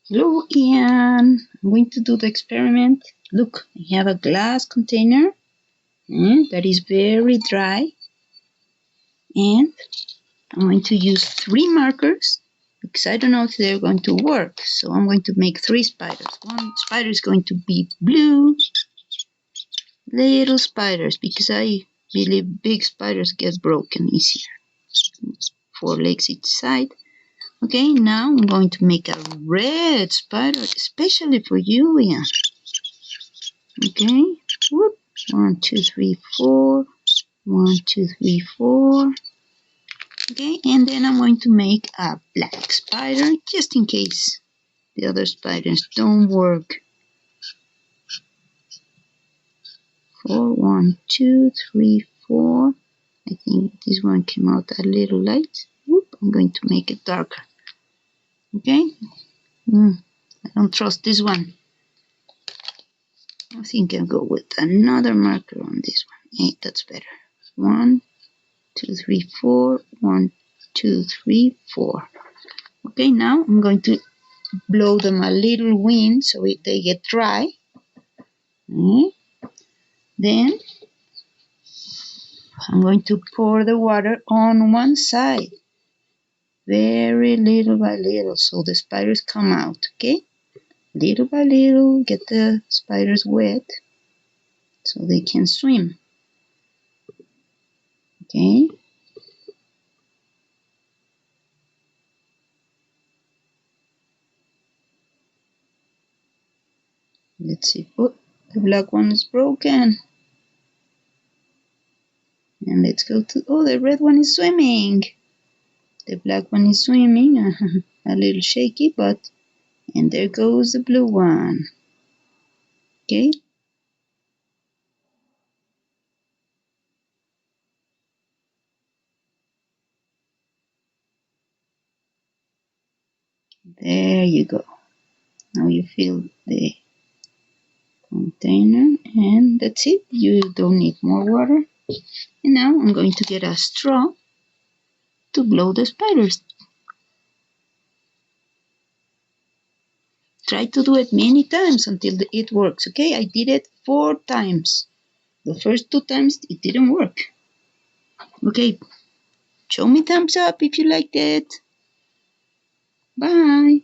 Hello, Ian. I'm going to do the experiment. Look, I have a glass container that is very dry, and I'm going to use 3 markers because I don't know if they're going to work. So I'm going to make 3 spiders. One spider is going to be blue, little spiders, because I believe big spiders get broken easier. 4 legs each side. Okay, now I'm going to make a red spider, especially for you, Ian. Okay, whoop. 1, 2, 3, 4. 1, 2, 3, 4. Okay, and then I'm going to make a black spider just in case the other spiders don't work. 4, 1, 2, 3, 4. I think this one came out a little light. Whoop, I'm going to make it darker. Okay, I don't trust this one. I think I'll go with another marker on this one. Hey, that's better. 1, 2, 3, 4. 1, 2, 3, 4. Okay, now I'm going to blow them a little wind so they get dry. Okay. Then I'm going to pour the water on one side, very little by little, so the spiders come out. Okay, little by little, get the spiders wet so they can swim. Okay. Let's see. Oh, the black one is broken. And let's go to, oh, the red one is swimming. The black one is swimming, a little shaky, but, and there goes the blue one. Okay. There you go. Now you fill the container and that's it. You don't need more water. And now I'm going to get a straw to blow the spiders. Try to do it many times until it works, okay? I did it 4 times. The first 2 times it didn't work. Okay, show me thumbs up if you liked it. Bye.